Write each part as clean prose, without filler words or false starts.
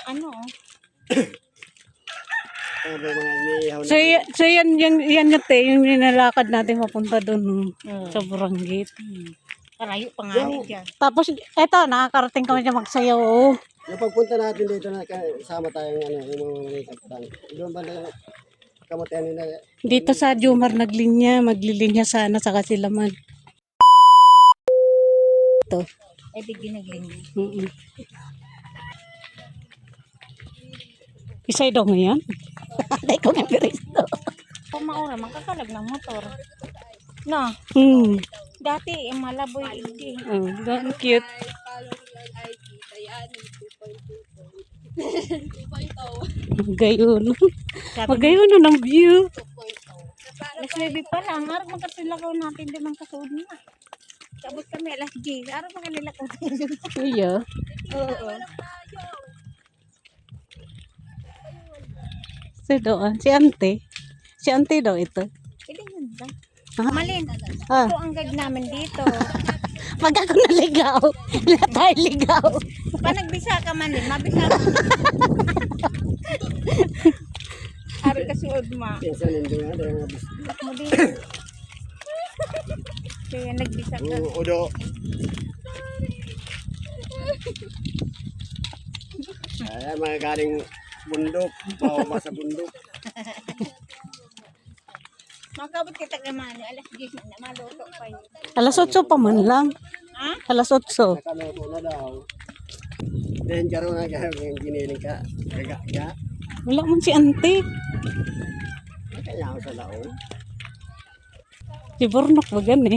ano oh. So yan yung nilalakad natin mapunta doon sa Buranggit. Karayo pa nga dyan. Tapos eto, nakakarating kami dyan magsayaw. Oh. Yung pagpunta natin dito na kasama tayong yung mga kapatang. Doon ba na kamatayan nila? Dito sa Jumar maglilinya sana sa Kasilaman. Ito. Eh, bigyan naglinya. Isay daw ngayon. Hindi ko nga piristo. Kung maura, magkakalag ng motor. No, dati, malaboy hindi. Oh, cute. Magayon. Magayon na ng view. Alas 9 pa lang, harap magkasilakaw natin din ang kasuod na. Sabot kami alas 10, harap magkalilakaw natin. Kuya. Oo. Si Ante. Si Ante daw ito. Pwede yun ba? Ah. Malin, ito ang guide namin dito. Pag ako naligaw, lahat tayo ligaw. Pa nagbisa ka man din, mabisa ka. Harap kasuod mo. Pinsan hindi nga. Mo din. Kaya nagbisa ka. Udo. Ayan mga galing bundok. Bawa sa bundok. Makabot kita naman, alas 10 na maluto pa yun. Alas 8 pa man lang. Ha? Alas 8. Nakaloto na daw. Danger na yung giniling ka. Gaga. Wala man si Ante. Kaya ako sa lao. Si Bornok ba gani?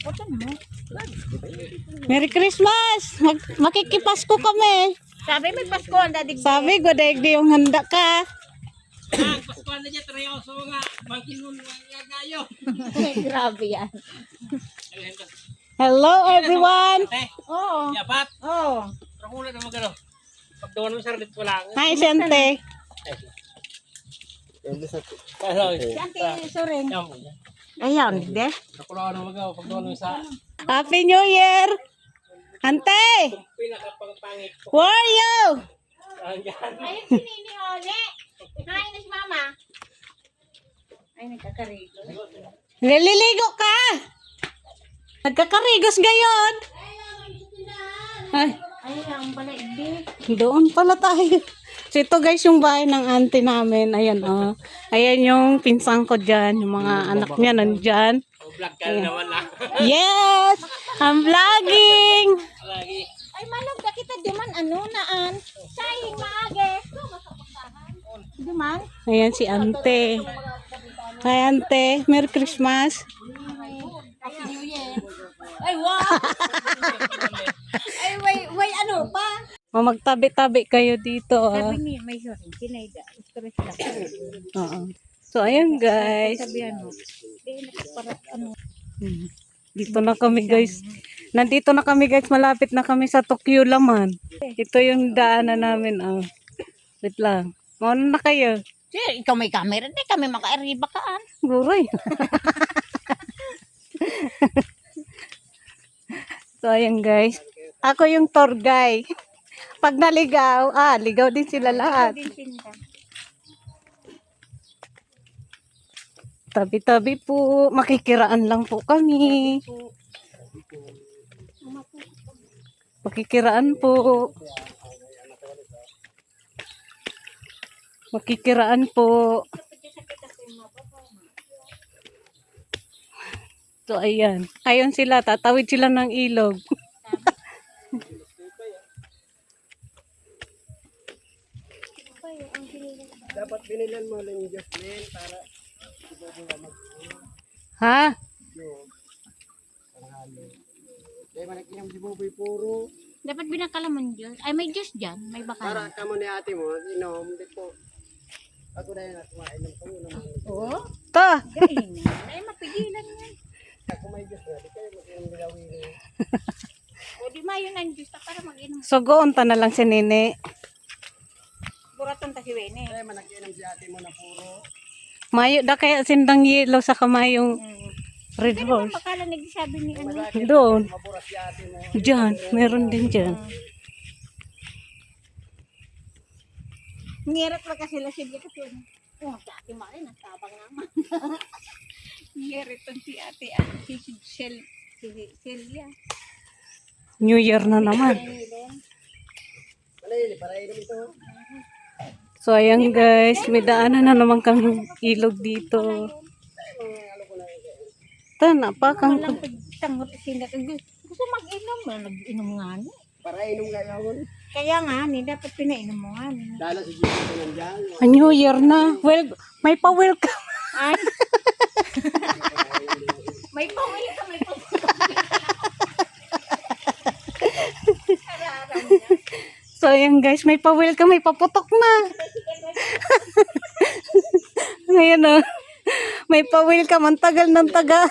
Oto mo. Merry Christmas! Makikipasko kami. Sabi may Pasko ang dadig. Sabi ko, daig di yung handa ka. Paskuan na dyan, seryoso nga. Bangkin mo nga gayo. Grabe yan. Hello everyone! Oo. Yapat. Oo. Pero kung wala na magano. Pagdawan mo sa rin wala. Hi, si Ante. Pero, Si Auntie Suring. yan. Ayan, de. Ako na magawa. Pagdawan mo sa Happy New Year! Ante! pinakapangpangit ko. Where are you? Hanggang. Ayun si Nini Ole. Kain na si Mama. Ay, nagkakarigo. Naliligo ka! Nagkakarigos gayon! Ay, Ay, ang balaigdi. doon pala tayo. So ito guys yung bahay ng auntie namin. Ayan oh. Ayan yung pinsang ko dyan. Yung mga anak niya nandyan. Vlog ka naman lang. Yes! I'm vlogging! Lagi. Ay, manog na kita diman ano naan. Saying maage. Diman? Ayan si ante. Hi ante. Merry Christmas. Happy New Year. Ay, wow! Ay, way, ano pa? Magtabi-tabi kayo dito. Sabi niya, may sorry. Kinayda. Stress lang. Oo. So ayan guys. Sabihan mo. Para ano. Dito na kami guys. Nandito na kami guys. Malapit na kami sa Tokyo Laman. Ito yung daanan namin. Wait lang. Mauna na kayo. Ikaw may camera. Hindi kami maka-arriba kaan. Guroy. So ayan guys. Ako yung tour guide. Pag naligaw, ligaw din sila lahat. Din sinta. Tabi-tabi po. Makikiraan lang po kami. Makikiraan po. Makikiraan po. So ayan. Ayon sila. Tatawid sila ng ilog. Dapat binilan mo lang yung Jocelyn para Ha? dahil manikinom si Boboy puro. Dapat binakalaman Diyos. Ay, may Diyos dyan. May Para bakalan. kamo ni ate mo, inom, dito. Ako na yun at kumain ng pangulo naman. Oo. To. Galing na. Ay, mapigilan yan. Ako may Diyos na, di kayo mag-inom nilawin. O, di mayo na yung Diyos na para mag-inom. So goon ta na lang si Nene. Buraton ta si Wene. Kaya manakinom si ate mo na puro. Mayo da kaya sindang yelo sa kamay yung red Pero horse. bakalan nagsasabi ni ano. Doon. Mabura si ate mo. Diyan. Meron din dyan. Ngirat pa kasi sila Silvia kasi oh, si Ate Mari nagtabang naman. Ngirit si Ate si Celia. New Year na naman. Malay, para inom ito. So, ayan guys, may daanan na naman kami ilog dito. Tana pa kang... Walang pagtangot sila. Gusto mag-inom. Nag-inom nga ni. Para inom nga yun. Kaya nga ni, dapat pinainom mo nga ni. Dala si Jimmy ko nandiyan. New Year na. Well, may pa-welcome. Ay. May pawil ka, may pawil. So, ayan guys, may pa-welcome, may paputok na. Ngayon o. May pa-welcome, ang tagal ng taga.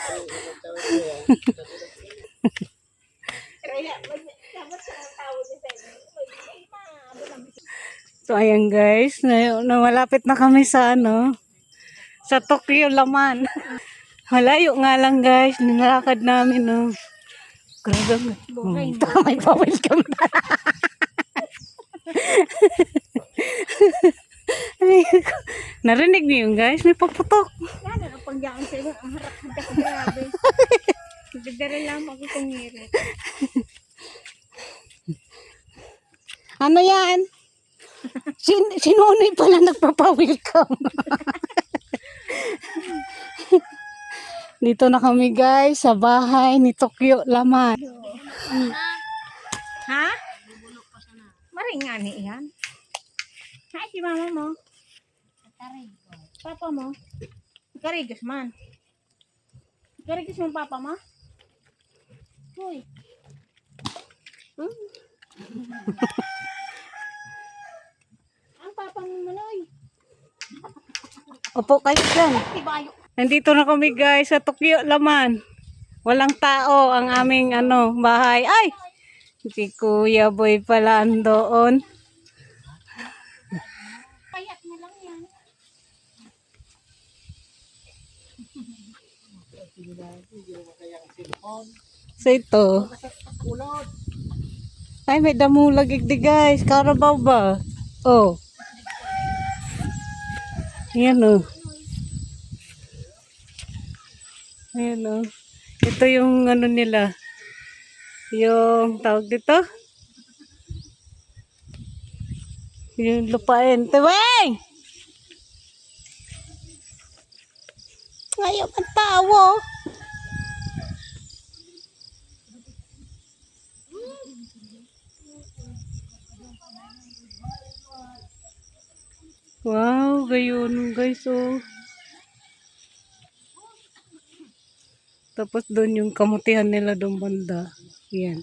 So, ayan guys, na malapit na kami sa ano, sa Tokyo Laman. Malayo nga lang guys, nilakad namin no. Grabe. May pa-welcome na. Narinig niyo yun guys, may paputok. Yan, ang pagdaan sa iyo, ang harap ng kasi grabe. Nagdara lang ako kung ngirit. Ano yan? Sinunoy pala nagpapa-welcome. Dito na kami guys sa bahay ni Tokyo Laman. Ha? Maringani yan. Hi, si mama mo. Papa mo. Karigos man. Karigos mo papa mo? Hoy. Ang papa mo manoy. Opo kayo dyan. Tibayo. Nandito na kami guys sa Tokyo Laman. Walang tao ang aming ano bahay. Ay! Si Kuya Boy pala andoon. Payat mo lang yan. So ito. Ay may damulag igdi guys. Karabaw ba? Oh. Ayan o. Ayan o. Ito yung ano nila. Yung tawag dito. Yung lupain. Teweng! Ayaw ang tawo. Wow, gayon guys oh. Tapos doon yung kamutihan nila doon banda. Yan.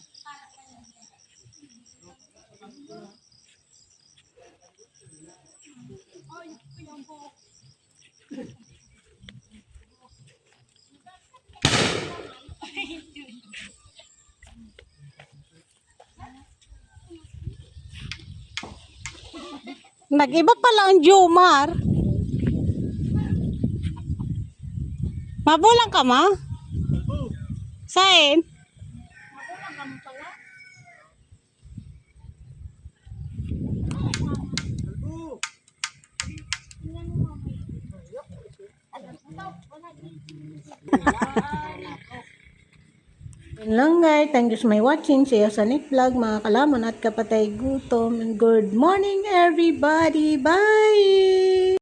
Nag-iba pala ang Jomar. Mabulang ka ma? Sain? Yun lang guys, thank you so much watching. See you sa next vlog mga kalaman at kapatay gutom. And good morning everybody. Bye!